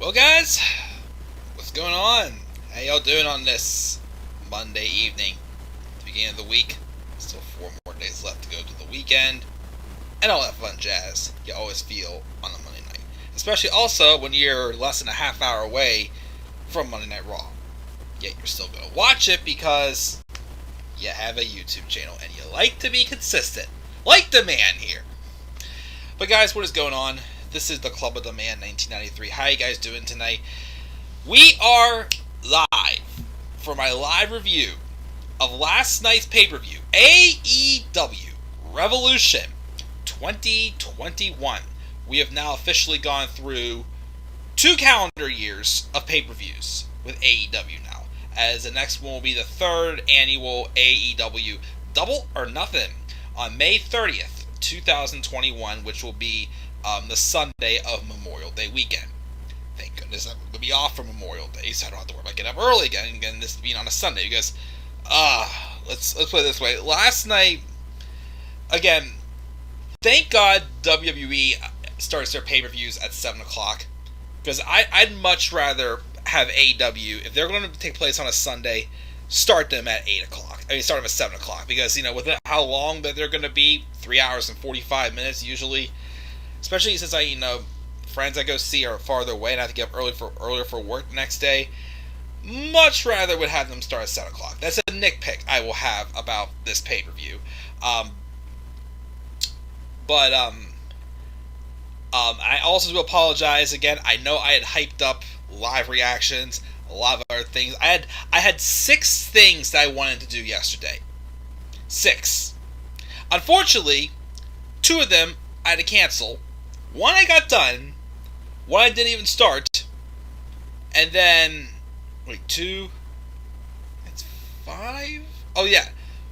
Well, guys, what's going on? How y'all doing on this Monday evening, the beginning of the week? Still 4 more days left to go to the weekend, and all that fun jazz you always feel on a Monday night. Especially also when you're less than a half hour away from Monday Night Raw. Yet you're still going to watch it because you have a YouTube channel and you like to be consistent. Like the man here. But guys, what is going on? This is the Club of the Man 1993. How you guys doing tonight? We are live for my live review of last night's pay-per-view, AEW Revolution 2021. We have now officially gone through 2 calendar years of pay-per-views with AEW now, as the next one will be the 3rd annual AEW Double or Nothing on May 30th, 2021, which will be the Sunday of Memorial Day weekend. Thank goodness I'm going to be off for Memorial Day, so I don't have to worry about getting up early again and getting this being on a Sunday. You guys, let's put it this way. Last night, again, thank God WWE starts their pay-per-views at 7 o'clock, because I'd much rather have AEW, if they're going to take place on a Sunday, start them at 8 o'clock. I mean, start them at 7 o'clock, because, with how long that they're going to be, 3 hours and 45 minutes usually, especially since friends I go see are farther away and I have to get up earlier for work the next day, much rather would have them start at 7 o'clock. That's a nitpick I will have about this pay-per-view. I also do apologize again. I know I had hyped up live reactions, a lot of other things. I had 6 things that I wanted to do yesterday. 6. Unfortunately, 2 of them I had to cancel. 1 I got done, 1 I didn't even start, and then, 2, that's 5? Oh yeah,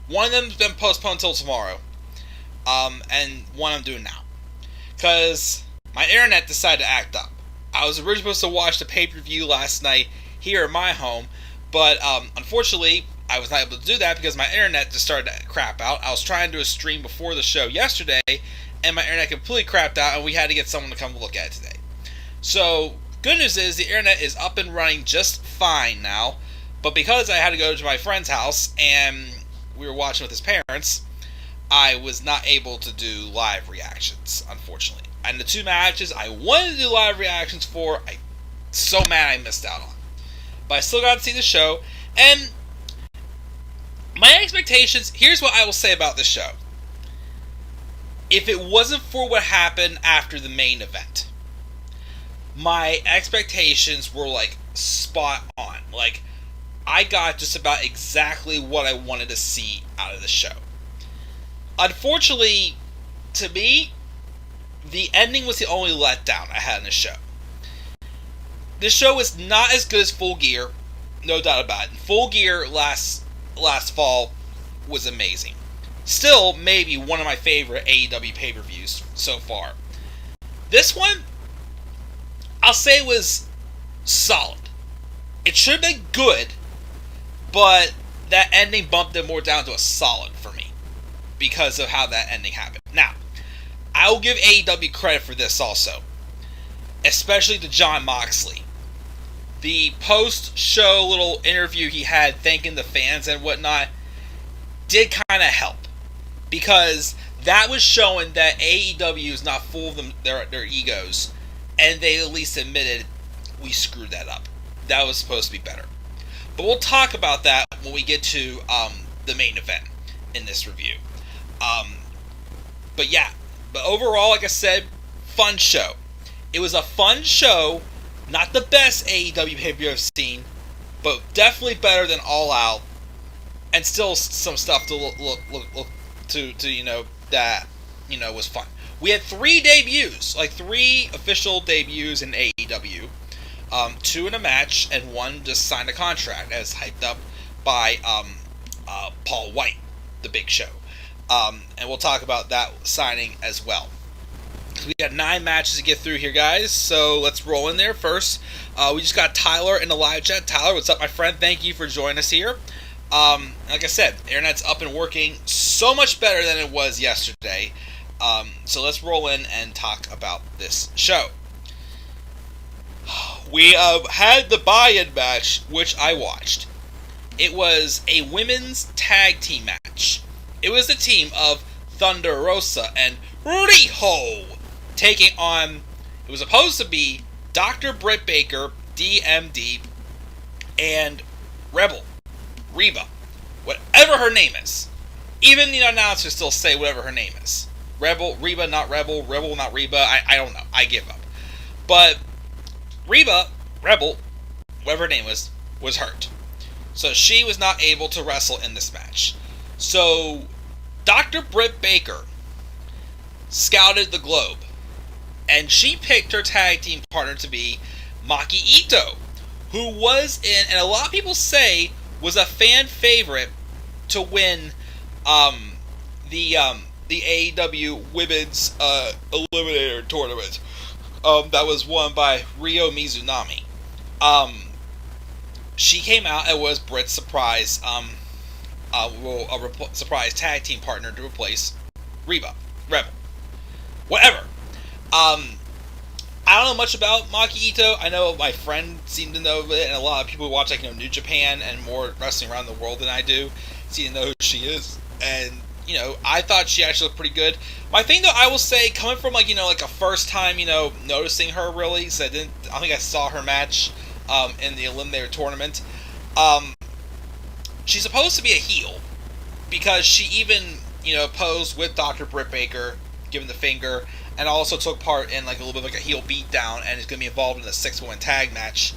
1 of them's been postponed until tomorrow, and 1 I'm doing now, because my internet decided to act up. I was originally supposed to watch the pay-per-view last night here at my home, but unfortunately, I was not able to do that because my internet just started to crap out. I was trying to do a stream before the show yesterday, and my internet completely crapped out, and we had to get someone to come look at it today. So, good news is the internet is up and running just fine now, but because I had to go to my friend's house, and we were watching with his parents, I was not able to do live reactions, unfortunately. And the 2 matches I wanted to do live reactions for, I'm so mad I missed out on. But I still got to see the show, and my expectations, here's what I will say about this show. If it wasn't for what happened after the main event, my expectations were spot on. I got just about exactly what I wanted to see out of the show. Unfortunately, to me, the ending was the only letdown I had in the show. This show was not as good as Full Gear, no doubt about it. Full Gear last fall was amazing. Still, maybe one of my favorite AEW pay-per-views so far. This one, I'll say was solid. It should have been good, but that ending bumped it more down to a solid for me because of how that ending happened. Now, I will give AEW credit for this also, especially to Jon Moxley. The post-show little interview he had thanking the fans and whatnot did kind of help, because that was showing that AEW is not full of their egos, and they at least admitted we screwed that up. That was supposed to be better. But we'll talk about that when we get to the main event in this review. But overall, like I said, fun show. It was a fun show, not the best AEW pay-per-view I've seen, but definitely better than All Out, and still some stuff to look to that was fun. We had 3 debuts, 3 official debuts in AEW, 2 in a match, and 1 just signed a contract, as hyped up by Paul White, the Big Show. And we'll talk about that signing as well. We got 9 matches to get through here, guys, so let's roll in there. First, we just got Tyler in the live chat. Tyler, what's up, my friend? Thank you for joining us here. Like I said, internet's up and working so much better than it was yesterday. So let's roll in and talk about this show. we had the buy-in match, which I watched. It was a women's tag team match. It was the team of Thunder Rosa and Riho taking on, it was supposed to be Dr. Britt Baker, DMD, and Rebel, Reba, whatever her name is. Even the announcers still say whatever her name is. Rebel, Reba, not Rebel, Rebel, not Reba, I don't know, I give up. But Reba, Rebel, whatever her name was hurt. So she was not able to wrestle in this match. So Dr. Britt Baker scouted the globe, and she picked her tag team partner to be Maki Ito, who was in, and a lot of people say, was a fan favorite to win the AEW Women's Eliminator Tournament that was won by Ryo Mizunami. She came out and was Britt's surprise surprise tag team partner to replace Rebel. Whatever. I don't know much about Maki Ito. I know my friend seemed to know it, and a lot of people who watch New Japan and more wrestling around the world than I do seem to know who she is. And I thought she actually looked pretty good. My thing, though, I will say, coming from a first time noticing her really, because I don't think I saw her match in the Eliminator tournament. She's supposed to be a heel because she even posed with Dr. Britt Baker, giving the finger, and also took part in a little bit of a heel beatdown, and is going to be involved in a 6-woman tag match,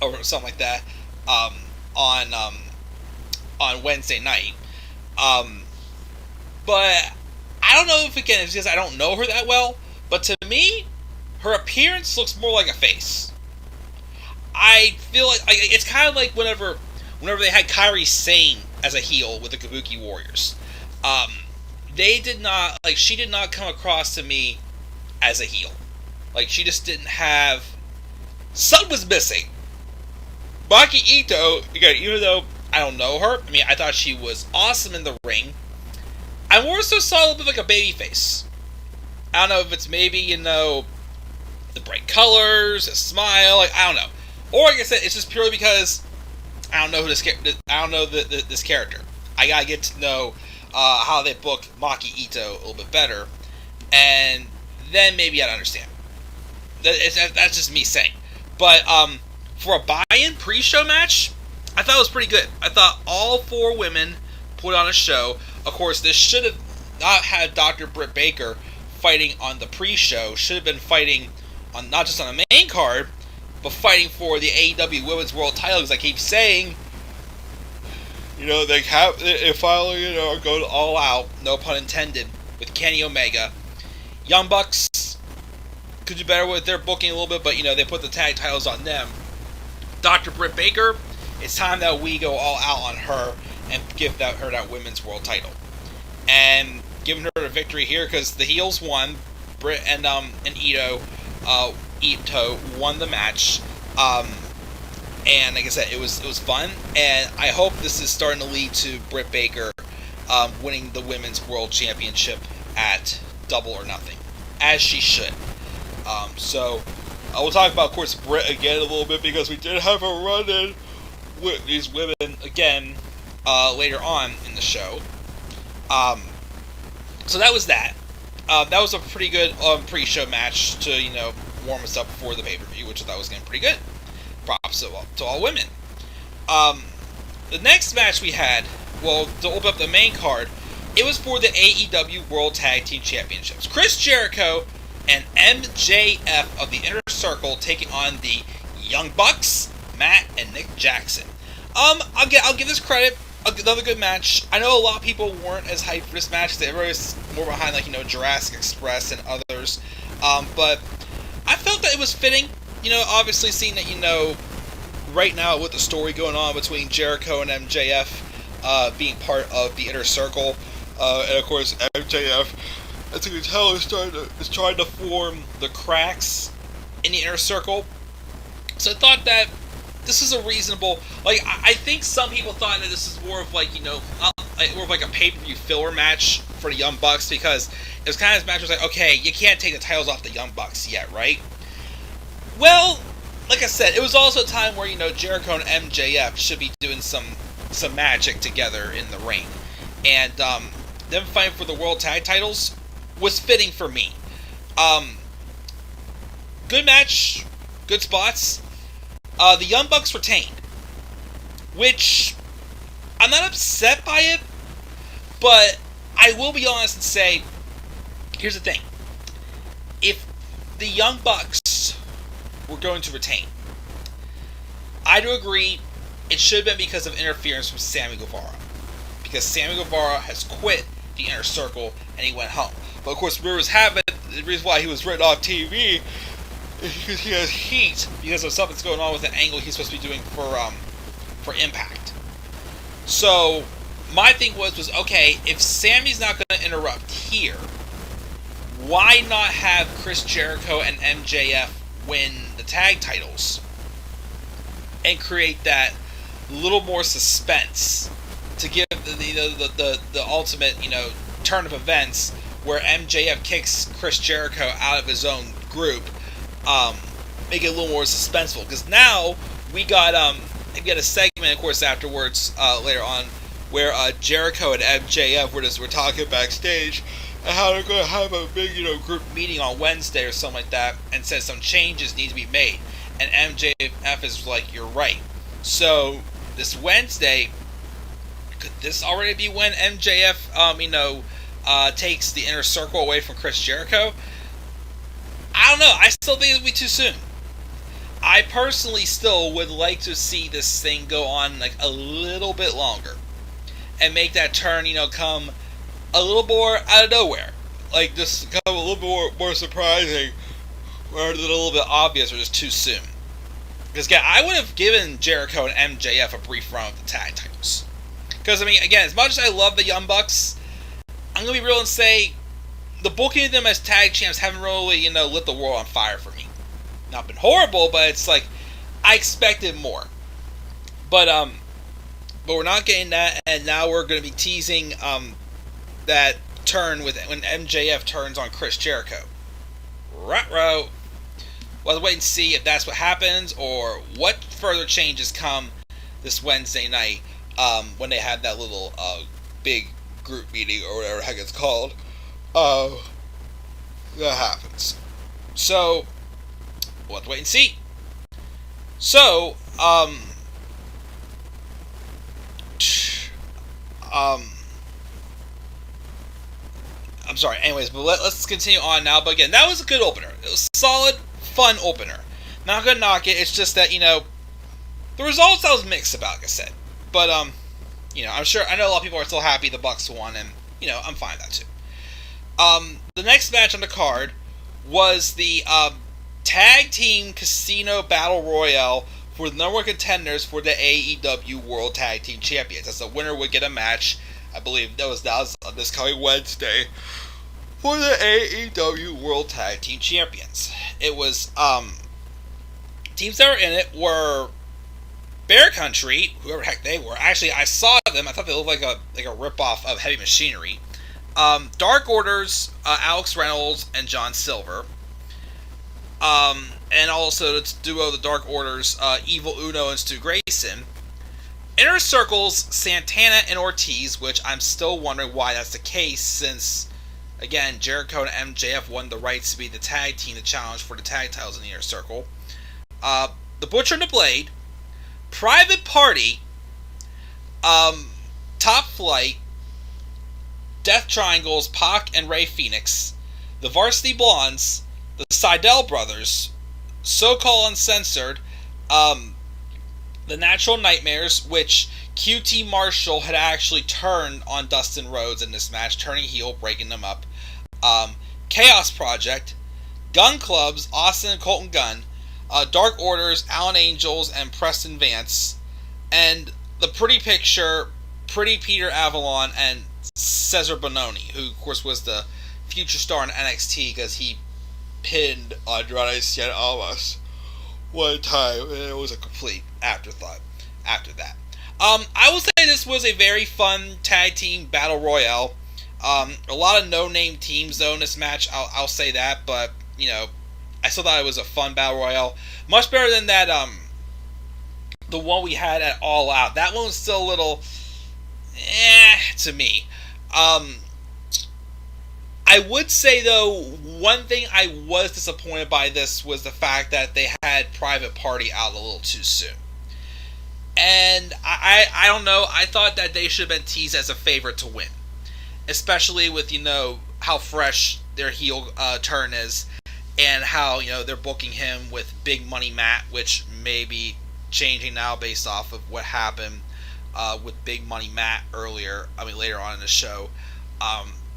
or something like that, on Wednesday night. But I don't know if again it's because I don't know her that well, but to me, her appearance looks more like a face. I feel like it's kind of like whenever they had Kairi Sane as a heel with the Kabuki Warriors. They did not, she did not come across to me as a heel. She just didn't have, something was missing. Maki Ito, again, even though I don't know her, I thought she was awesome in the ring. I more so saw a little bit like a baby face. I don't know if it's maybe, the bright colors, a smile, I don't know. Or like I said, it's just purely because I don't know this character. I gotta get to know how they book Maki Ito a little bit better, and then maybe I'd understand. That's just me saying. But for a buy-in pre-show match, I thought it was pretty good. I thought all 4 women put on a show. Of course, this should have not had Dr. Britt Baker fighting on the pre-show. Should have been fighting on not just on the main card, but fighting for the AEW Women's World Title. Because I keep saying, they finally, are going all out, no pun intended, with Kenny Omega. Young Bucks could do better with their booking a little bit, but, they put the tag titles on them. Dr. Britt Baker, it's time that we go all out on her and give her that Women's World Title. And giving her the victory here, because the heels won. Britt and Ito won the match. And like I said, it was fun, and I hope this is starting to lead to Britt Baker winning the Women's World Championship at Double or Nothing, as she should. So I will talk about, of course, Britt again a little bit, because we did have a run-in with these women again later on in the show. So that was that. That was a pretty good pre-show match to warm us up for the pay-per-view, which I thought was getting pretty good. Props to all women. The next match we had, to open up the main card, it was for the AEW World Tag Team Championships. Chris Jericho and MJF of the Inner Circle taking on the Young Bucks, Matt and Nick Jackson. I'll give this credit. Another good match. I know a lot of people weren't as hyped for this match. Everybody was more behind Jurassic Express and others. But I felt that it was fitting. Obviously seeing that, right now with the story going on between Jericho and MJF being part of the Inner Circle, and of course MJF, as you can tell, is trying to form the cracks in the Inner Circle. So I thought that this is a reasonable, I think some people thought that this is more of more of a pay-per-view filler match for the Young Bucks, because it was kind of this match was okay, you can't take the titles off the Young Bucks yet, right? Well, like I said, it was also a time where Jericho and MJF should be doing some magic together in the ring, and them fighting for the world tag titles was fitting for me. Good match, good spots. The Young Bucks retained, which I'm not upset by it, but I will be honest and say, here's the thing. If the Young Bucks were going to retain, I do agree it should have been because of interference from Sammy Guevara. Because Sammy Guevara has quit the Inner Circle and he went home. But of course, rumors have it, the reason why he was written off TV is because he has heat because of something's going on with an angle he's supposed to be doing for Impact. So my thing was okay, if Sammy's not going to interrupt here, why not have Chris Jericho and MJF win the tag titles and create that little more suspense to give the ultimate turn of events where MJF kicks Chris Jericho out of his own group, make it a little more suspenseful, because now we got a segment, of course, afterwards later on where Jericho and MJF were talking backstage and how they're going to have a big group meeting on Wednesday or something like that, and said some changes need to be made, and MJF is like, you're right. So this Wednesday, could this already be when MJF takes the Inner Circle away from Chris Jericho? I don't know. I still think it'll be too soon. I personally still would like to see this thing go on like a little bit longer and make that turn, come a little more out of nowhere. Like, just come a little more surprising, or a little bit obvious, or just too soon. Because, again, I would have given Jericho and MJF a brief run with the tag titles. Because, again, as much as I love the Young Bucks, I'm going to be real and say, the booking of them as tag champs haven't really, lit the world on fire for me. Not been horrible, but it's like, I expected more. But we're not getting that, and now we're going to be teasing, that turn when MJF turns on Chris Jericho. Ruh-roh. We'll wait and see if that's what happens, or what further changes come this Wednesday night, when they have that little big group meeting, or whatever the heck it's called. That happens. So we'll have to wait and see. So, I'm sorry. Anyways, but let's continue on now. But again, that was a good opener. It was a solid, fun opener. Not gonna knock it. It's just that the results I was mixed about, like I said. But I know a lot of people are still happy the Bucks won, and I'm fine with that too. The next match on the card was the Tag Team Casino Battle Royale for the number one contenders for the AEW World Tag Team Champions. As the winner would get a match, I believe that was on this coming Wednesday, for the AEW World Tag Team Champions. It was, teams that were in it were Bear Country, whoever the heck they were. Actually, I saw them. I thought they looked like a ripoff of Heavy Machinery. Dark Order's Alex Reynolds and John Silver. And also the duo, the Dark Order's Evil Uno and Stu Grayson. Inner Circle's Santana and Ortiz, which I'm still wondering why that's the case, since, again, Jericho and MJF won the rights to be the tag team to challenge for the tag titles in the Inner Circle. The Butcher and the Blade, Private Party, Top Flight, Death Triangles, Pac and Ray Phoenix, the Varsity Blondes, the Seidel Brothers, So-Called Uncensored, the Natural Nightmares, which QT Marshall had actually turned on Dustin Rhodes in this match, turning heel, breaking them up, Chaos Project, Gun Clubs, Austin and Colton Gunn, Dark Orders, Alan Angels, and Preston Vance, and the Pretty Picture, Pretty Peter Avalon, and Cesar Bononi, who, of course, was the future star in NXT because he pinned Andrade Cien Almas one time, and it was a complete afterthought after that. I will say this was a very fun tag team battle royale. A lot of no-name teams, though, in this match. I'll say that, but, I still thought it was a fun battle royale, much better than that the one we had at All Out. That one was still a little to me. I would say, though, one thing I was disappointed by this was the fact that they had Private Party out a little too soon. And I don't know, I thought that they should have been teased as a favorite to win. Especially with, how fresh their heel turn is. And how, they're booking him with Big Money Matt, which may be changing now based off of what happened with Big Money Matt later on in the show.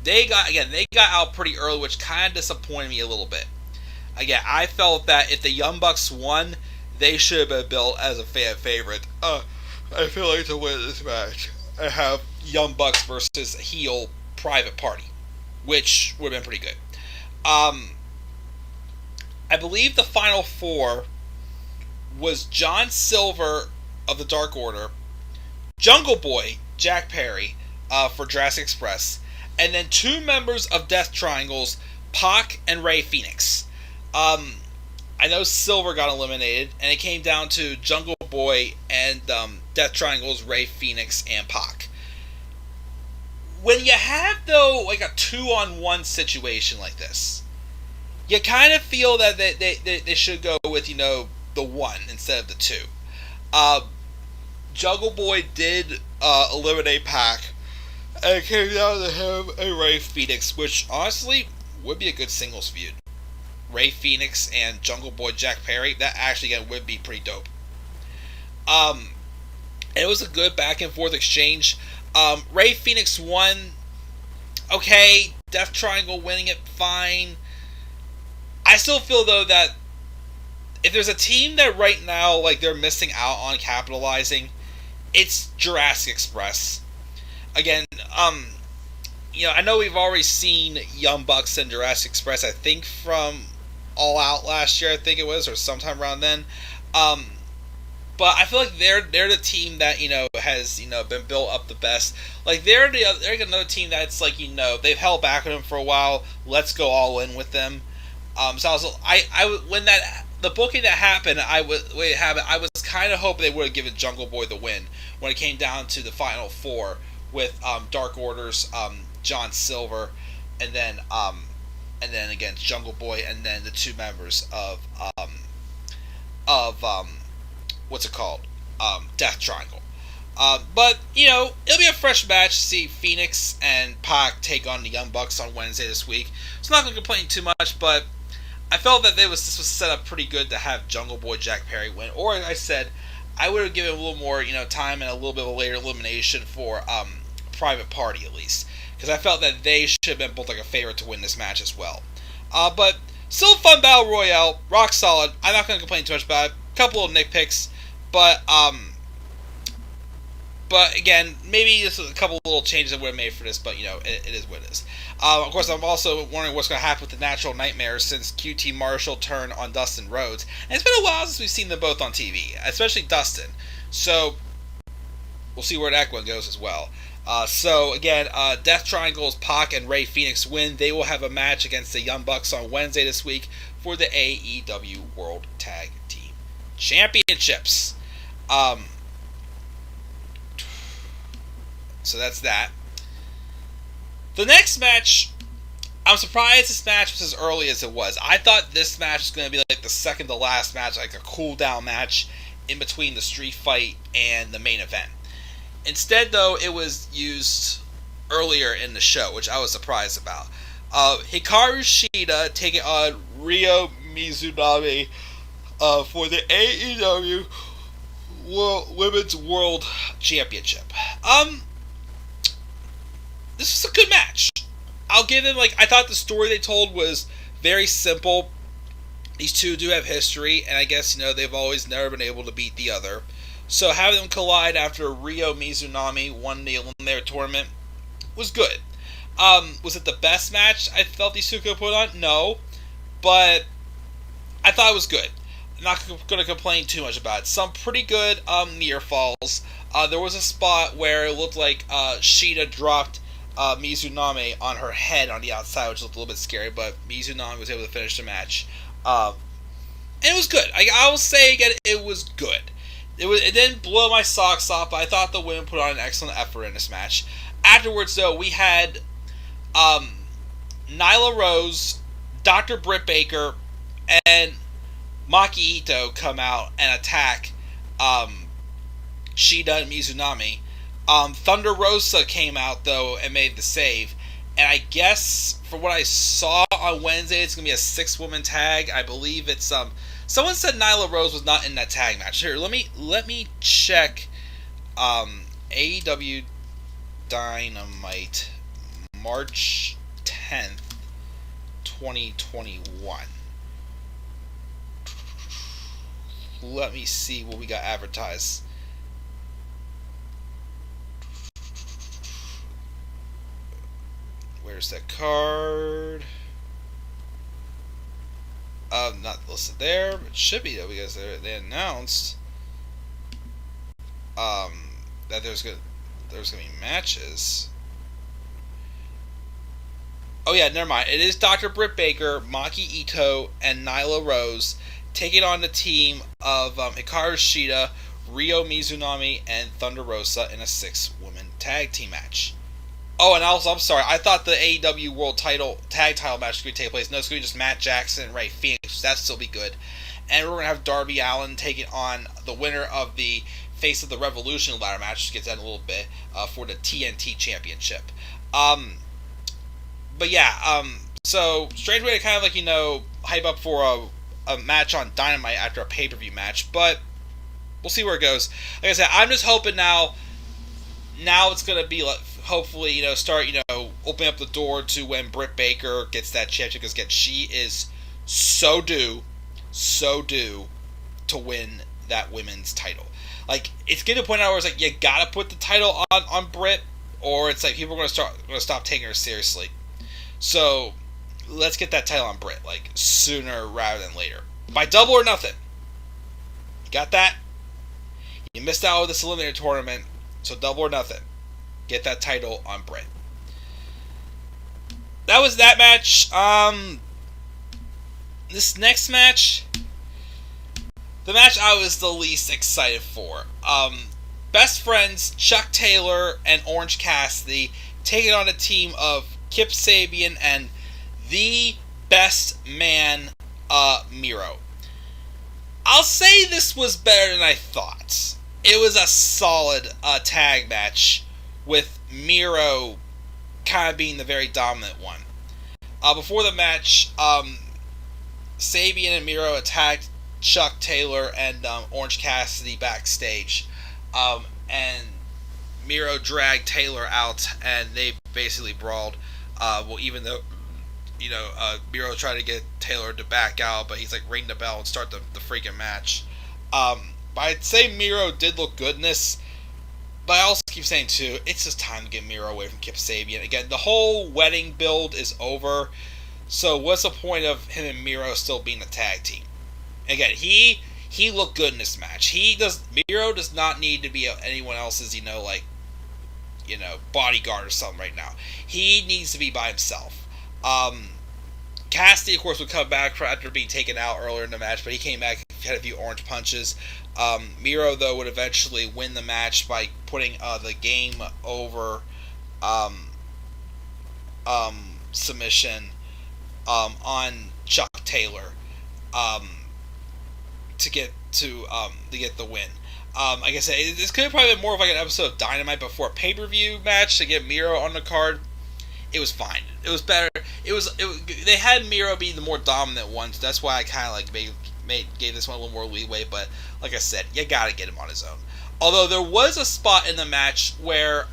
They got out pretty early, which kind of disappointed me a little bit. Again, I felt that if the Young Bucks won, they should have been built as a fan favorite. I feel like to win this match, I have Young Bucks versus heel Private Party, which would have been pretty good. I believe the final four was John Silver of the Dark Order, Jungle Boy Jack Perry for Jurassic Express, and then two members of Death Triangles, Pac and Rey Fenix. I know Silver got eliminated, and it came down to Jungle Boy and Death Triangles, Rey Fenix, and Pac. When you have, though, like a 2-on-1 situation like this, you kind of feel that they should go with, the one instead of the two. Jungle Boy did eliminate Pac, and it came down to him and Rey Fenix, which honestly would be a good singles feud. Rey Fenix and Jungle Boy Jack Perry, that actually again would be pretty dope. And it was a good back and forth exchange. Rey Fenix won. Okay, Death Triangle winning it, fine. I still feel though that if there's a team that right now like they're missing out on capitalizing, it's Jurassic Express. Again, I know we've already seen Young Bucks and Jurassic Express, I think from All Out last year, I think it was, or sometime around then. But I feel like they're the team that, has, been built up the best. Like, they're another team that's like, they've held back on them for a while. Let's go all in with them. So when the booking that happened, I was kind of hoping they would have given Jungle Boy the win when it came down to the final four with Dark Order's John Silver, and then against Jungle Boy, and then the two members of what's it called, Death Triangle. But it'll be a fresh match to see Phoenix and Pac take on the Young Bucks on Wednesday this week. So I'm not going to complain too much, but I felt that this was set up pretty good to have Jungle Boy Jack Perry win. Or as I said, I would have given a little more time and a little bit of a later elimination for Private Party at least, because I felt that they should have been both like a favorite to win this match as well. But still a fun battle royale, rock solid. I'm not going to complain too much about it. A couple of nitpicks, but again, maybe just a couple of little changes that would have made for this, but it is what it is. Of course, I'm also wondering what's going to happen with the Natural Nightmares since QT Marshall turned on Dustin Rhodes, and it's been a while since we've seen them both on TV, especially Dustin. So we'll see where that one goes as well. So again, Death Triangle's Pac and Rey Fenix win. They will have a match against the Young Bucks on Wednesday this week for the AEW World Tag Team Championships. So that's that. The next match, I'm surprised this match was as early as it was. I thought this match was going to be like the second to last match, like a cool down match in between the street fight and the main event. Instead, though, it was used earlier in the show, which I was surprised about. Hikaru Shida taking on Ryo Mizunami for the AEW Women's World Championship. This was a good match. I'll give them, I thought the story they told was very simple. These two do have history, and I guess, they've always never been able to beat the other. So having them collide after Ryo Mizunami won the Eliminator tournament was good. Was it the best match I felt these two could put on? No. But I thought it was good. I'm not going to complain too much about it. Some pretty good near falls. There was a spot where it looked like Shida dropped Mizunami on her head on the outside, which looked a little bit scary, but Mizunami was able to finish the match. Um, and it was good. I will say again, it was good. It didn't blow my socks off, but I thought the women put on an excellent effort in this match. Afterwards, though, we had Nyla Rose, Dr. Britt Baker, and Maki Ito come out and attack Shida and Mizunami. Thunder Rosa came out, though, and made the save. And I guess, from what I saw on Wednesday, it's going to be a 6-woman tag. I believe it's... someone said Nyla Rose was not in that tag match. Here, let me check AEW Dynamite March 10th, 2021. Let me see what we got advertised. Where's that card? Not listed there, but it should be though, because they announced that there's gonna be matches. Oh yeah, never mind. It is Dr. Britt Baker, Maki Ito, and Nyla Rose taking on the team of Hikaru Shida, Ryo Mizunami, and Thunder Rosa in a 6-woman tag team match. Oh, and also, I'm sorry, I thought the AEW World Tag Title match was going to take place. No, it's going to be just Matt Jackson and Ray Phoenix. That'll still be good. And we're going to have Darby Allin taking on the winner of the Face of the Revolution ladder match, which gets that in a little bit, for the TNT Championship. But yeah, so strange way to kind of hype up for a match on Dynamite after a pay-per-view match, but we'll see where it goes. Like I said, I'm just hoping now it's going to be hopefully, start, opening up the door to when Britt Baker gets that championship, because again, she is so due to win that women's title. Like, it's getting to a point now where it's like, you gotta put the title on Britt, or it's like people are gonna stop taking her seriously. So let's get that title on Britt, like, sooner rather than later. By double or nothing. You got that? You missed out with this eliminator tournament, so double or nothing. Get that title on Britt. That was that match. This next match, the match I was the least excited for. Best friends Chuck Taylor and Orange Cassidy taking on a team of Kip Sabian and the best man, Miro. I'll say this was better than I thought. It was a solid tag match, with Miro kind of being the very dominant one. Before the match, Sabian and Miro attacked Chuck Taylor and Orange Cassidy backstage. And Miro dragged Taylor out, and they basically brawled. Even though, Miro tried to get Taylor to back out, but he's like, ring the bell and start the freaking match. But I'd say Miro did look good in this. But I also keep saying, too, it's just time to get Miro away from Kip Sabian. Again, the whole wedding build is over. So what's the point of him and Miro still being a tag team? Again, he looked good in this match. Miro does not need to be anyone else's, bodyguard or something right now. He needs to be by himself. Cassidy, of course, would come back after being taken out earlier in the match, but he came back, had a few orange punches. Miro, though, would eventually win the match by putting the game over submission on Chuck Taylor to get the win. Like I said, this could have probably been more of like an episode of Dynamite before a pay-per-view match to get Miro on the card. It was fine. It was better. They had Miro be the more dominant one, so that's why I kind of gave this one a little more leeway. But like I said, you gotta get him on his own. Although there was a spot in the match where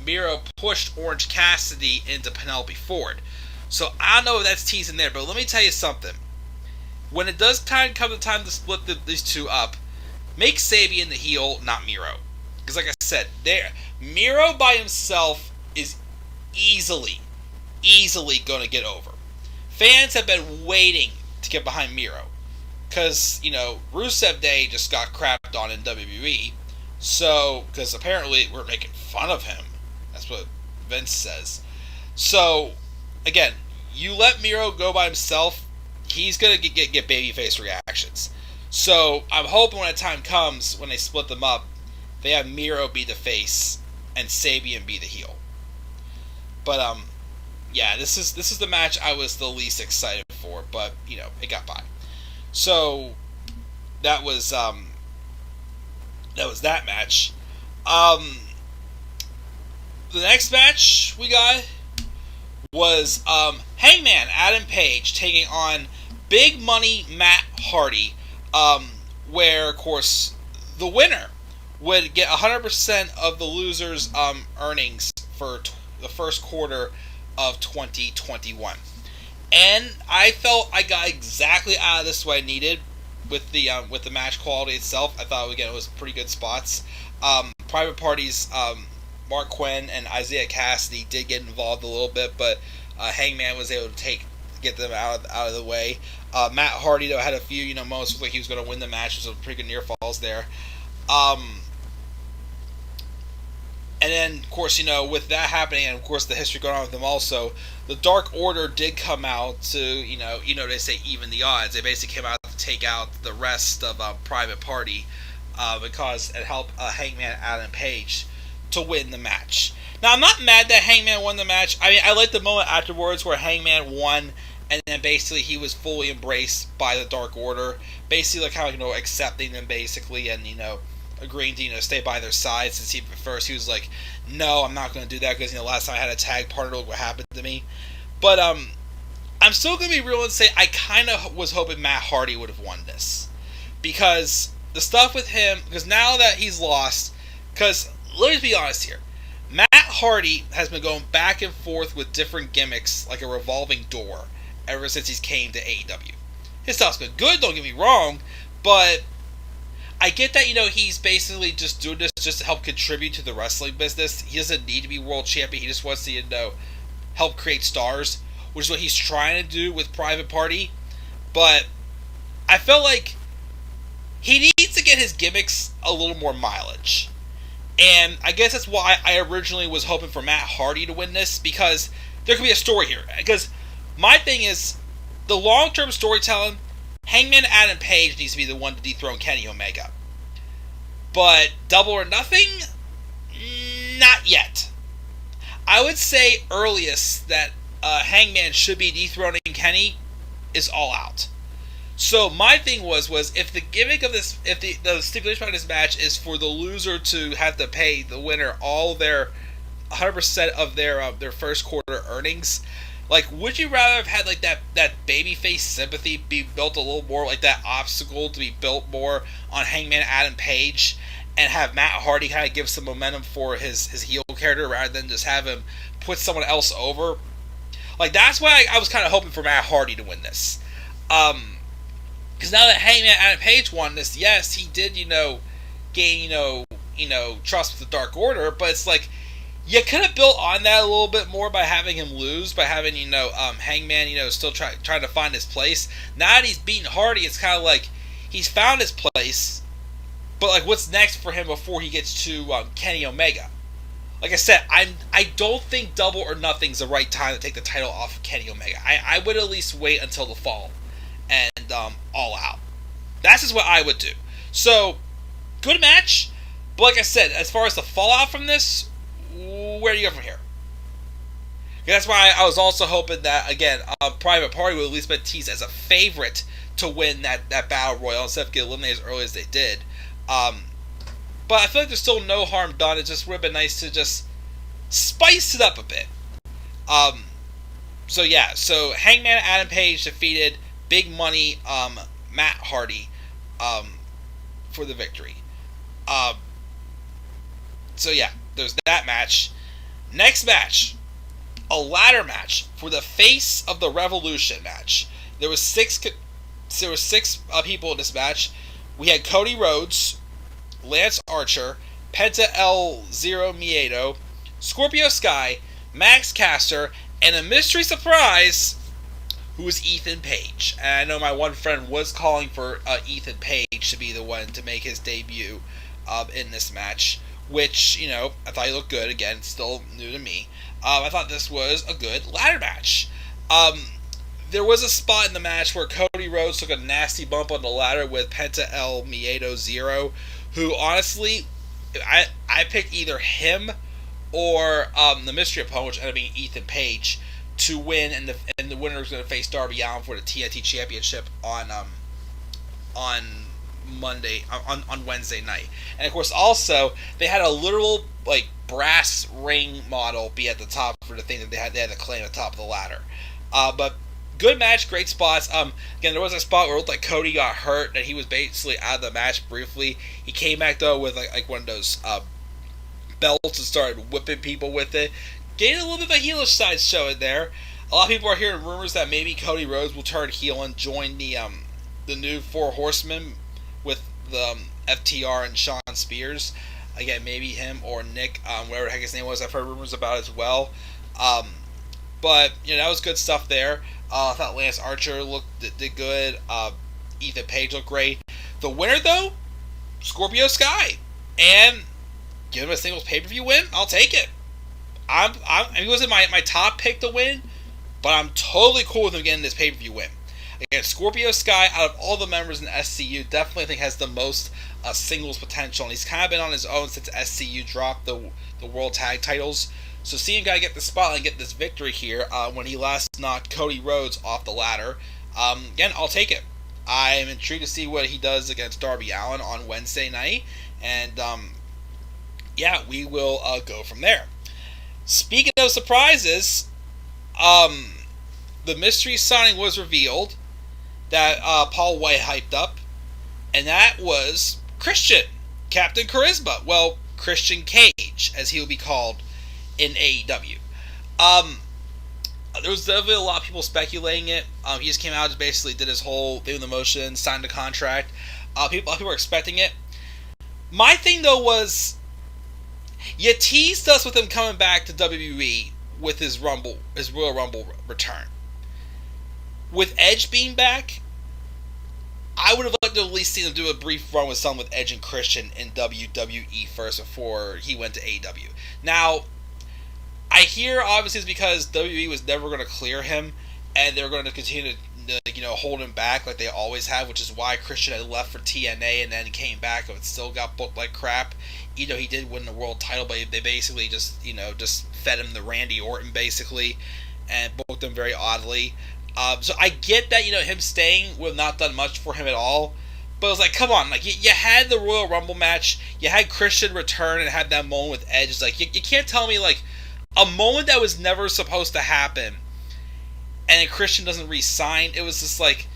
Miro pushed Orange Cassidy into Penelope Ford. So I don't know if that's teasing there, but let me tell you something. When it does come the time to split these two up, make Sabian the heel, not Miro. Because like I said, Miro by himself is easily going to get over. Fans have been waiting to get behind Miro. Because, Rusev Day just got crapped on in WWE. So, because apparently we're making fun of him. That's what Vince says. So, again, you let Miro go by himself, he's gonna get babyface reactions. So I'm hoping when the time comes when they split them up, they have Miro be the face and Sabian be the heel. But yeah, this is the match I was the least excited for, but it got by. So that was that match. The next match we got was Hangman Adam Page taking on Big Money Matt Hardy, where of course the winner would get 100% of the loser's earnings for the first quarter of 2021. And I felt I got exactly out of this what I needed with the match quality itself. I thought again it was pretty good spots. Private Party's Mark Quinn and Isaiah Cassidy did get involved a little bit, but Hangman was able to get them out of the way. Matt Hardy though had a few moments like he was going to win the match. There was a pretty good near falls there. And then, of course, with that happening, and of course the history going on with them also, the Dark Order did come out to, they say even the odds. They basically came out to take out the rest of Private Party because it helped Hangman Adam Page to win the match. Now, I'm not mad that Hangman won the match. I mean, I like the moment afterwards where Hangman won, and then basically he was fully embraced by the Dark Order. Basically, like how, accepting them, basically, and, agreeing to stay by their side, since at first he was like, no, I'm not going to do that because last time I had a tag partner, look what happened to me. But I'm still going to be real and say I kind of was hoping Matt Hardy would have won this, because the stuff with him, because now that he's lost, because let me be honest here, Matt Hardy has been going back and forth with different gimmicks like a revolving door ever since he's came to AEW. His stuff's been good, don't get me wrong, but I get that, he's basically just doing this just to help contribute to the wrestling business. He doesn't need to be world champion. He just wants to, help create stars, which is what he's trying to do with Private Party. But I felt like he needs to get his gimmicks a little more mileage. And I guess that's why I originally was hoping for Matt Hardy to win this, because there could be a story here. Because my thing is, the long-term storytelling, Hangman Adam Page needs to be the one to dethrone Kenny Omega. But Double or Nothing? Not yet. I would say earliest that Hangman should be dethroning Kenny is All Out. So my thing was if the gimmick of this, if the stipulation of this match is for the loser to have to pay the winner all their 100% of their first quarter earnings, like, would you rather have had, like, that babyface sympathy be built a little more, like that obstacle to be built more on Hangman Adam Page, and have Matt Hardy kind of give some momentum for his heel character rather than just have him put someone else over? Like, that's why I was kind of hoping for Matt Hardy to win this. Because now that Hangman Adam Page won this, yes, he did, gain, trust with the Dark Order, but it's like, you could have built on that a little bit more by having him lose, by having, Hangman, still trying to find his place. Now that he's beaten Hardy, it's kind of like he's found his place, but, like, what's next for him before he gets to Kenny Omega? Like I said, I don't think Double or Nothing's the right time to take the title off of Kenny Omega. I would at least wait until the fall and All Out. That's just what I would do. So, good match, but like I said, as far as the fallout from this, where do you go from here? That's why I was also hoping that, again, Private Party would at least be teased as a favorite to win that Battle Royal instead of getting eliminated as early as they did. But I feel like there's still no harm done. It just would have been nice to just spice it up a bit. So Hangman Adam Page defeated Big Money Matt Hardy for the victory. There's that match. Next match, a ladder match for the Face of the Revolution match. There was six people in this match. We had Cody Rhodes, Lance Archer, Penta El Zero Miedo, Scorpio Sky, Max Caster, and a mystery surprise who was Ethan Page. And I know my one friend was calling for Ethan Page to be the one to make his debut in this match, which, I thought he looked good. Again, still new to me. I thought this was a good ladder match. There was a spot in the match where Cody Rhodes took a nasty bump on the ladder with Penta El Miedo Zero, who honestly, I picked either him or the mystery opponent, which ended up being Ethan Page, to win, and the winner is going to face Darby Allin for the TNT Championship on Wednesday night. And of course, also they had a literal like brass ring model be at the top for the thing that they had to claim at the top of the ladder. But good match, great spots. Again, there was a spot where it looked like Cody got hurt, and he was basically out of the match briefly. He came back though with like one of those belts and started whipping people with it. Getting a little bit of a heelish side show in there. A lot of people are hearing rumors that maybe Cody Rhodes will turn heel and join the new Four Horsemen with the FTR and Shawn Spears. Again, maybe him or Nick, whatever the heck his name was. I've heard rumors about it as well. But that was good stuff there. I thought Lance Archer did good. Ethan Page looked great. The winner though, Scorpio Sky, and give him a singles pay-per-view win. I'll take it. He wasn't my top pick to win, but I'm totally cool with him getting this pay-per-view win. Again, Scorpio Sky, out of all the members in SCU, definitely I think has the most singles potential, and he's kind of been on his own since SCU dropped the World Tag Titles. So seeing him get the spotlight and get this victory here when he last knocked Cody Rhodes off the ladder, again, I'll take it. I'm intrigued to see what he does against Darby Allin on Wednesday night, and we will go from there. Speaking of surprises, the mystery signing was revealed that Paul White hyped up, and that was Christian, Captain Charisma. Well, Christian Cage, as he will be called in AEW. There was definitely a lot of people speculating it. He just came out, just basically did his whole thing with the motion, signed a contract. People were expecting it. My thing though was, you teased us with him coming back to WWE with his Royal Rumble return. With Edge being back, I would have liked to at least seen him do a brief run with someone with Edge and Christian in WWE first before he went to AEW. Now, I hear obviously it's because WWE was never going to clear him, and they're going to continue to hold him back like they always have, which is why Christian had left for TNA and then came back, but still got booked like crap. He did win the world title, but they basically just fed him the Randy Orton basically, and booked him very oddly. So I get that him staying would have not done much for him at all, but it was like, come on, like you had the Royal Rumble match, you had Christian return and had that moment with Edge. It's like you can't tell me like a moment that was never supposed to happen, and then Christian doesn't re-sign. It was just like,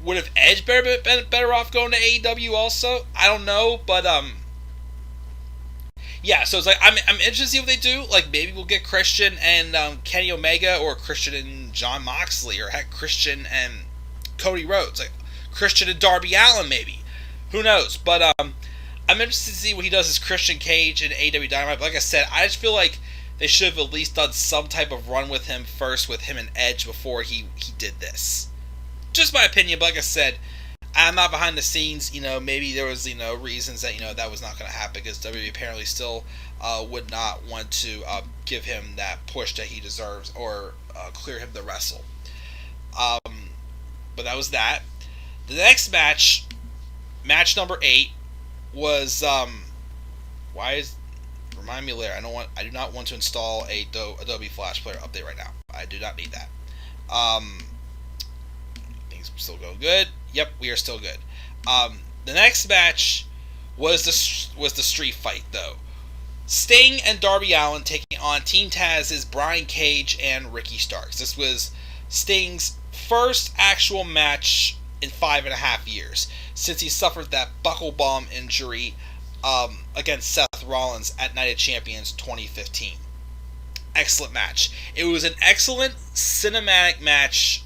would have Edge been better off going to AEW also? I don't know, but yeah, so it's like I'm interested to see what they do. Like maybe we'll get Christian and Kenny Omega, or Christian and Jon Moxley, or heck, Christian and Cody Rhodes, like Christian and Darby Allin maybe. Who knows? But I'm interested to see what he does as Christian Cage in AEW Dynamite. But like I said, I just feel like they should have at least done some type of run with him first, with him and Edge, before he did this. Just my opinion, but like I said, I'm not behind the scenes. Maybe there was reasons that that was not going to happen, because WWE apparently still would not want to give him that push that he deserves, or clear him to wrestle. But that was that. The next match number 8, was remind me later. I do not want to install a Adobe Flash Player update right now. I do not need that. Things still going good. Yep, we are still good. The next match was the street fight though. Sting and Darby Allin taking on Team Taz's Brian Cage and Ricky Starks. This was Sting's first actual match in 5.5 years, since he suffered that buckle bomb injury against Seth Rollins at Night of Champions 2015. Excellent match. It was an excellent cinematic match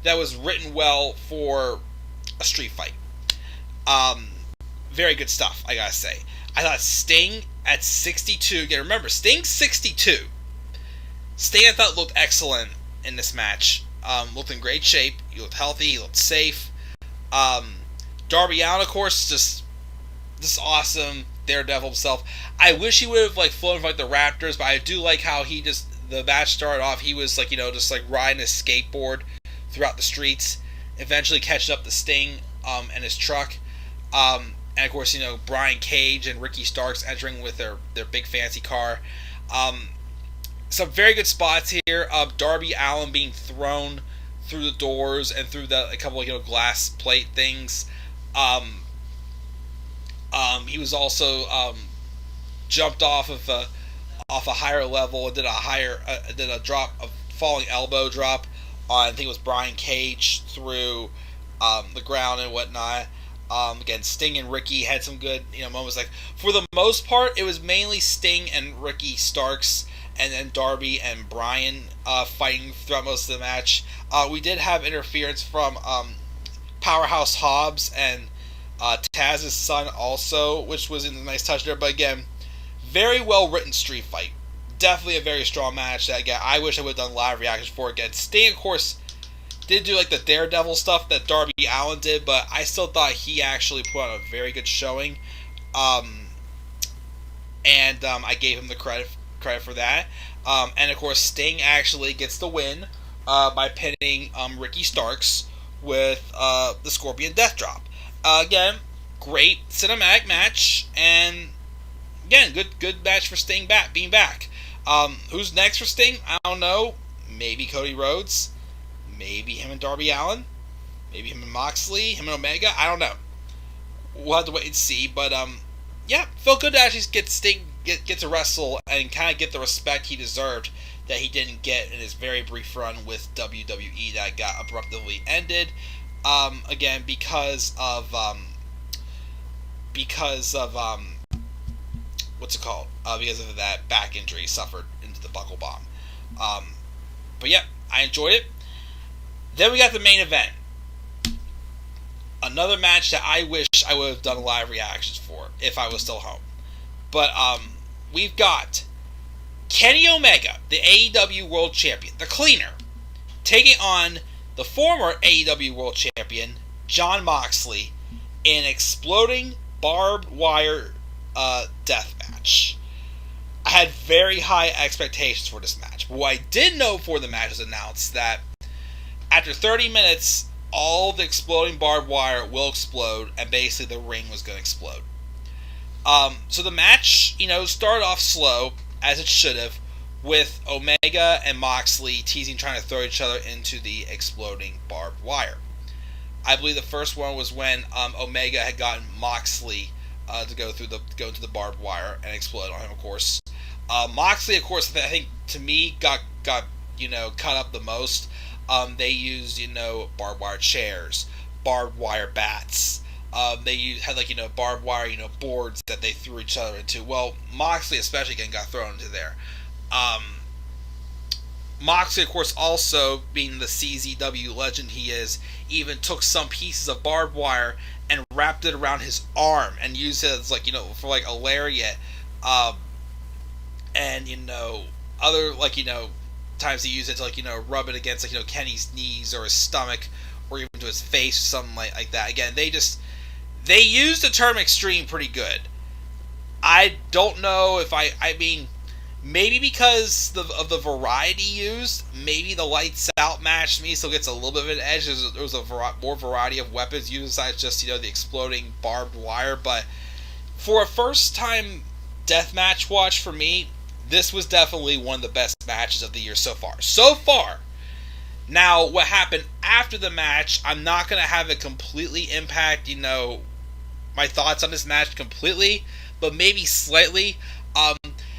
that was written well for a street fight. Very good stuff, I gotta say. I thought Sting at 62, again, remember, Sting's 62. Sting, I thought, looked excellent in this match. Looked in great shape. He looked healthy. He looked safe. Darby Allin, of course, just awesome. Daredevil himself. I wish he would have flown for the Raptors, but I do like how the match started off. He was just riding his skateboard throughout the streets, eventually catching up to Sting and his truck. And of course, Brian Cage and Ricky Starks entering with their big fancy car. Some very good spots here. Darby Allin being thrown through the doors and through a couple of glass plate things. He was also jumped off of a higher level and did a drop, a falling elbow drop on, I think it was Brian Cage, through the ground and whatnot. Again, Sting and Ricky had some good moments. Like, for the most part, it was mainly Sting and Ricky Starks, and then Darby and Brian fighting throughout most of the match. We did have interference from Powerhouse Hobbs and Taz's son also, which was a nice touch there. But again, very well written street fight. Definitely a very strong match. That, again, I wish I would have done live reactions for. Again, Sting, of course, did do like the Daredevil stuff that Darby Allin did, but I still thought he actually put on a very good showing. And I gave him the credit for that. And of course, Sting actually gets the win by pinning Ricky Starks with the Scorpion Death Drop. Again, great cinematic match, and again, good match for Sting being back. Who's next for Sting? I don't know. Maybe Cody Rhodes. Maybe him and Darby Allin. Maybe him and Moxley. Him and Omega. I don't know. We'll have to wait and see. But yeah, felt good to actually get Sting get to wrestle and kind of get the respect he deserved that he didn't get in his very brief run with WWE that got abruptly ended. Again, because of what's it called? Because of that back injury he suffered into the buckle bomb. But yeah, I enjoyed it. Then we got the main event. Another match that I wish I would have done live reactions for if I was still home. But we've got Kenny Omega, the AEW World Champion, the Cleaner, taking on the former AEW World Champion, Jon Moxley, in an exploding barbed wire death match. I had very high expectations for this match. But what I did know before the match was announced that after 30 minutes, all the exploding barbed wire will explode, and basically the ring was going to explode. So the match, started off slow, as it should have, with Omega and Moxley trying to throw each other into the exploding barbed wire. I believe the first one was when Omega had gotten Moxley to go into the barbed wire and explode on him, of course. Moxley, of course, I think to me got cut up the most. They used barbed wire chairs, barbed wire bats. They had barbed wire boards that they threw each other into. Well, Moxley especially again got thrown into there. Moxley, of course, also being the CZW legend he is, even took some pieces of barbed wire and wrapped it around his arm and used it as for a lariat. And other times he used it to rub it against Kenny's knees or his stomach or even to his face or something like that. Again, they used the term extreme pretty good. I don't know if I mean, maybe because of the variety used, maybe the lights out match to me still gets a little bit of an edge. There was more variety of weapons used besides just the exploding barbed wire. But for a first time death match watch for me, this was definitely one of the best matches of the year so far. Now, what happened after the match, I'm not going to have it completely impact, my thoughts on this match completely, but maybe slightly.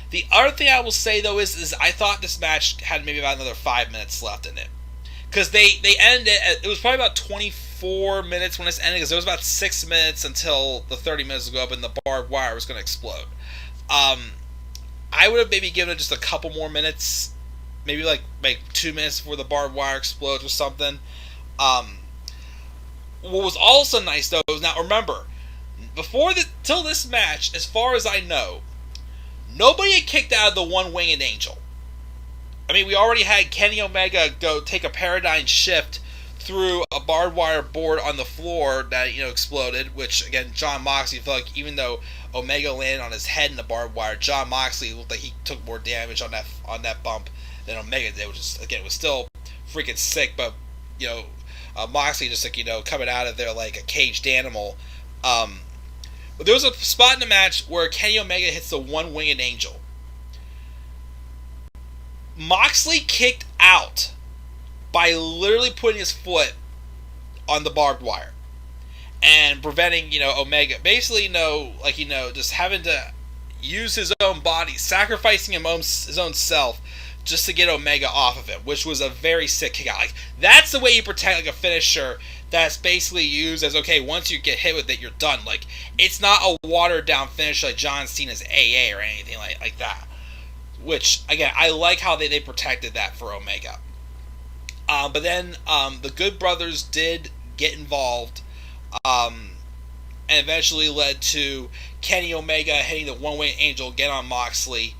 The other thing I will say, though, is I thought this match had maybe about another 5 minutes left in it. Because they ended it, it was probably about 24 minutes when this ended, because there was about 6 minutes until the 30 minutes would go up and the barbed wire was going to explode. I would have maybe given it just a couple more minutes, maybe like 2 minutes before the barbed wire explodes or something. What was also nice, though, is now remember, till this match, as far as I know, nobody had kicked out of the one-winged angel. I mean, we already had Kenny Omega go take a paradigm shift through a barbed wire board on the floor that exploded, which again, Jon Moxley felt like even though Omega landed on his head in the barbed wire, Jon Moxley looked like he took more damage on that bump than Omega did, which is, again, was still freaking sick. But Moxley just like coming out of there like a caged animal. But there was a spot in the match where Kenny Omega hits the one-winged angel. Moxley kicked out by literally putting his foot on the barbed wire and preventing Omega basically just having to use his own body, sacrificing his own self just to get Omega off of him, which was a very sick kick out. Like, that's the way you protect like a finisher that's basically used as, okay, once you get hit with it, you're done. Like, it's not a watered down finish like John Cena's AA or anything like that. Which, again, I like how they protected that for Omega. But then the Good Brothers did get involved, and eventually led to Kenny Omega hitting the one-way angel again on Moxley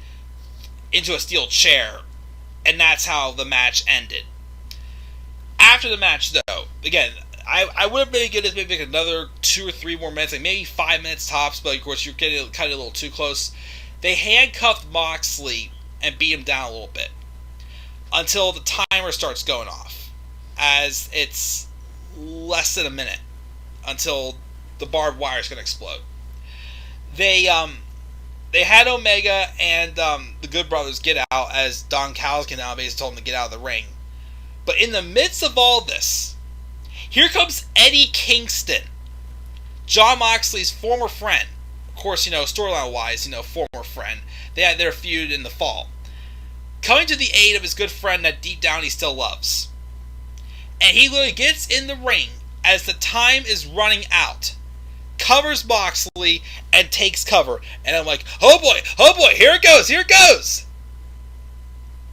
into a steel chair, and that's how the match ended. After the match, though, again, I would have been good as maybe like another 2 or 3 more minutes, like maybe 5 minutes tops, but of course you're getting kind of a little too close. They handcuffed Moxley and beat him down a little bit until the timer starts going off, as it's less than a minute until the barbed wire is going to explode. They had Omega and the Good Brothers get out as Don Callis now basically told them to get out of the ring. But in the midst of all this, here comes Eddie Kingston, Jon Moxley's former friend. Of course, storyline-wise, former friend. They had their feud in the fall. Coming to the aid of his good friend that deep down he still loves. And he literally gets in the ring as the time is running out, covers Moxley, and takes cover. And I'm like, oh boy, here it goes.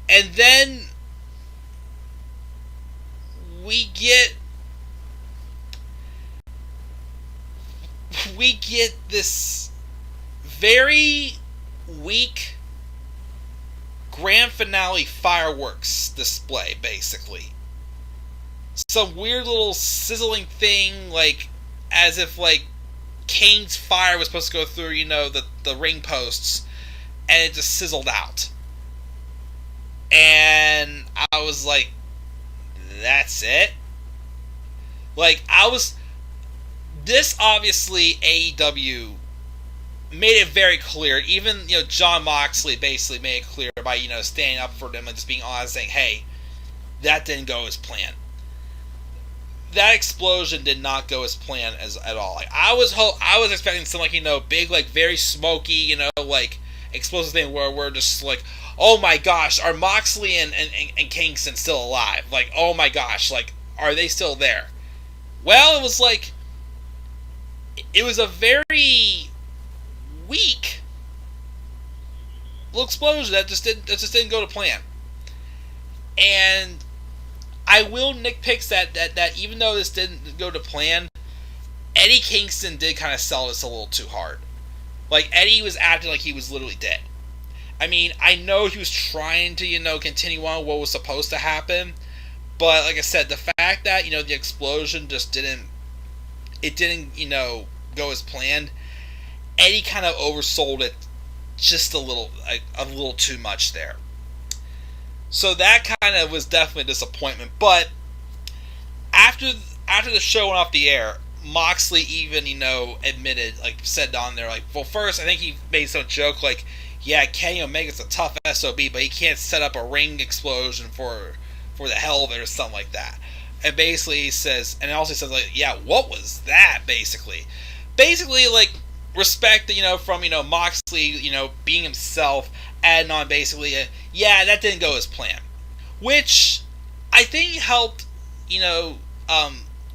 And then we get this very weak grand finale fireworks display, basically. Some weird little sizzling thing, like, as if, like, Kane's fire was supposed to go through, the ring posts, and it just sizzled out. And I was like, that's it? Like, this obviously AEW made it very clear. Even, Jon Moxley basically made it clear by, standing up for them and just being honest, saying, hey, that didn't go as planned. That explosion did not go as planned at all. Like, I was expecting some, like, big, like, very smoky, like, explosive thing where we're just like, oh my gosh, are Moxley and Kingston still alive? Like, oh my gosh, like, are they still there? Well, it was like, it was a very weak little explosion that just didn't go to plan. And I will nitpick that even though this didn't go to plan, Eddie Kingston did kind of sell this a little too hard. Like, Eddie was acting like he was literally dead. I mean, I know he was trying to, continue on what was supposed to happen, but like I said, the fact that, the explosion just didn't go as planned, Eddie kind of oversold it just a little too much there. So that kind of was definitely a disappointment. But after the show went off the air, Moxley even, admitted, like, said on there, like, well, first, I think he made some joke, like, yeah, Kenny Omega's a tough SOB, but he can't set up a ring explosion for the hell of it or something like that. And basically he says, and also he says, like, yeah, what was that, basically? Basically, like, respect, from, Moxley, being himself, adding on basically yeah, that didn't go as planned. Which I think helped,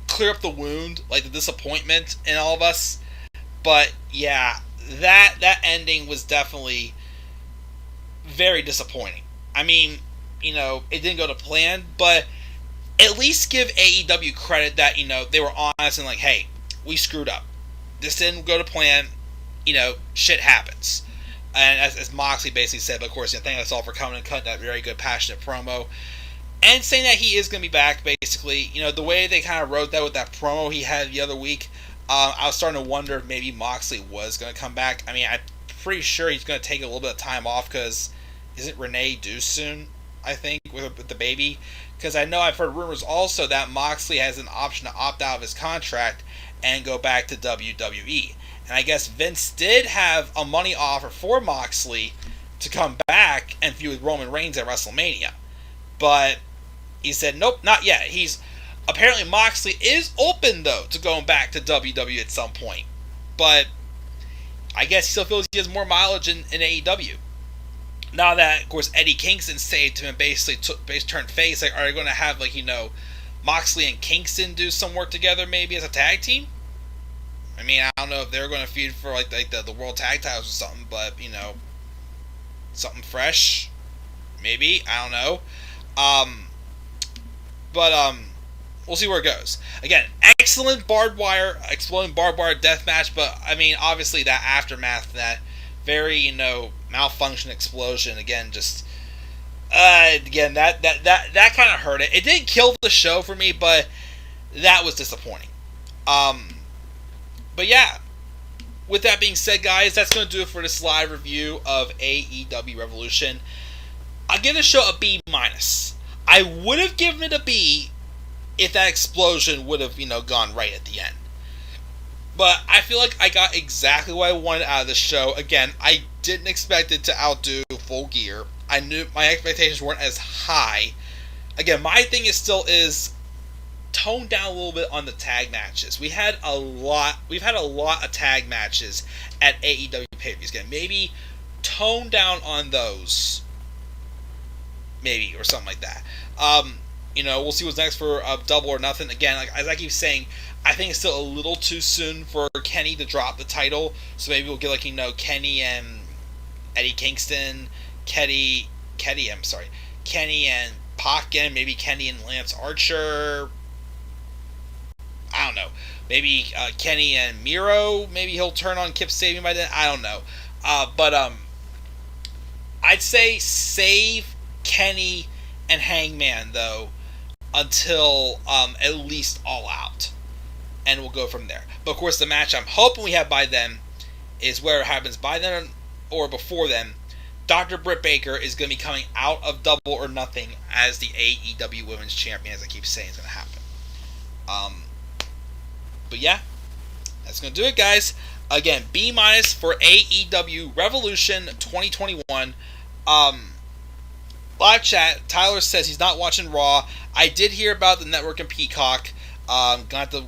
clear up the wound, like the disappointment in all of us. But yeah, that ending was definitely very disappointing. I mean, it didn't go to plan, but at least give AEW credit that, they were honest and like, hey, we screwed up. This didn't go to plan. Shit happens. And as Moxley basically said, but of course, thank us all for coming and cutting that very good, passionate promo. And saying that he is going to be back, basically. The way they kind of wrote that with that promo he had the other week, I was starting to wonder if maybe Moxley was going to come back. I mean, I'm pretty sure he's going to take a little bit of time off because isn't Renee due soon? I think, with the baby. Because I know I've heard rumors also that Moxley has an option to opt out of his contract and go back to WWE. And I guess Vince did have a money offer for Moxley to come back and feud with Roman Reigns at WrestleMania. But he said, nope, not yet. Apparently Moxley is open, though, to going back to WWE at some point. But I guess he still feels he has more mileage in AEW. Now that, of course, Eddie Kingston saved him and basically turned face, like, are you going to have, like, Moxley and Kingston do some work together maybe as a tag team? I mean, I don't know if they're going to feud for, like the World Tag Titles or something, but, something fresh, maybe, I don't know. But we'll see where it goes. Again, exploding barbed wire death match, but I mean, obviously that aftermath, that very malfunction explosion, again, just again that kind of hurt it. It didn't kill the show for me, but that was disappointing. But yeah. With that being said, guys, that's going to do it for this live review of AEW Revolution. I'll give the show a B-. I would have given it a B if that explosion would have, gone right at the end. But I feel like I got exactly what I wanted out of the show. Again, I didn't expect it to outdo Full Gear. I knew my expectations weren't as high. Again, my thing is tone down a little bit on the tag matches. We've had a lot of tag matches at AEW pay-per-views. Again, maybe tone down on those, maybe, or something like that. We'll see what's next for Double or Nothing. Again, like as I keep saying, I think it's still a little too soon for Kenny to drop the title. So maybe we'll get Kenny and Eddie Kingston, Kenny and Pac, and maybe Kenny and Lance Archer. I don't know. Maybe Kenny and Miro. Maybe he'll turn on Kip Sabian by then. I don't know. But I'd say save Kenny and Hangman, though, until at least All Out. And we'll go from there. But, of course, the match I'm hoping we have by then is where it happens by then or before then. Dr. Britt Baker is going to be coming out of Double or Nothing as the AEW Women's Champion, as I keep saying is going to happen. But yeah, that's going to do it, guys. Again, B- for AEW Revolution 2021. Live chat, Tyler says he's not watching Raw. I did hear about the network and Peacock. Going to have to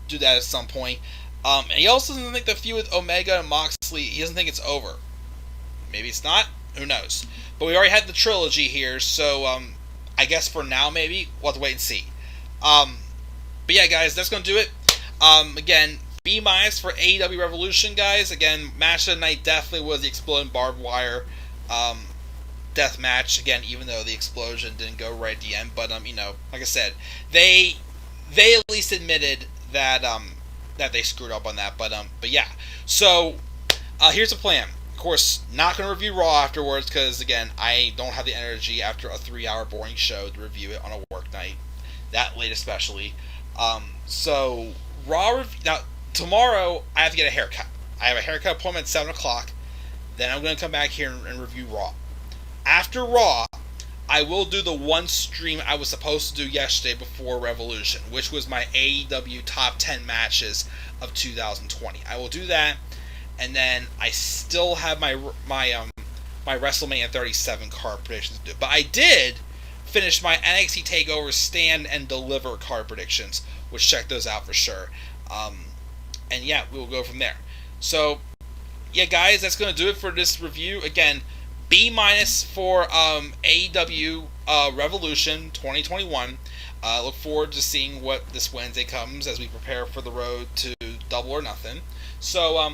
do that at some point. And he also doesn't think the feud with Omega and Moxley, he doesn't think it's over. Maybe it's not. Who knows? But we already had the trilogy here, so I guess for now, maybe, we'll have to wait and see. But yeah, guys, that's going to do it. Again, B- for AEW Revolution, guys. Again, match of the night definitely was the exploding barbed wire death match. Again, even though the explosion didn't go right at the end, but like I said, they at least admitted that that they screwed up on that. But yeah. So here's the plan. Of course, not going to review Raw afterwards because again, I don't have the energy after a 3-hour boring show to review it on a work night, that late especially. So Raw now tomorrow I have to get a haircut. I have a haircut appointment at 7 o'clock. Then I'm going to come back here and review Raw. After Raw, I will do the one stream I was supposed to do yesterday before Revolution, which was my AEW top 10 matches of 2020. I will do that, and then I still have my WrestleMania 37 card predictions to do. But I did finish my NXT TakeOver Stand and Deliver card predictions, which check those out for sure. And yeah, we will go from there. So, yeah, guys, that's going to do it for this review. Again, B- for AEW Revolution 2021. Look forward to seeing what this Wednesday comes as we prepare for the road to Double or Nothing. So,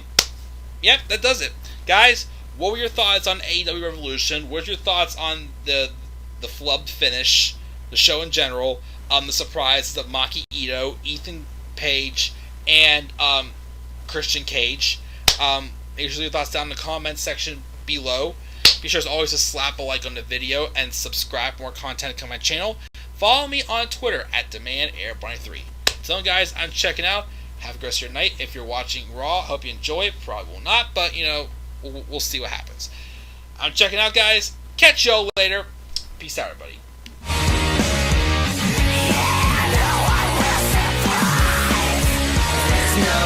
yep, that does it. Guys, what were your thoughts on AEW Revolution? What were your thoughts on the flubbed finish, the show in general, the surprises of Maki Ito, Ethan Page, and Christian Cage? Make sure your thoughts down in the comments section below. Be sure as always to slap a like on the video and subscribe for more content to my channel. Follow me on Twitter at DemandAir23. Until then, guys, I'm checking out. Have a great rest of your night. If you're watching Raw, hope you enjoy it. Probably will not, but we'll see what happens. I'm checking out, guys. Catch y'all later. Peace out, everybody. No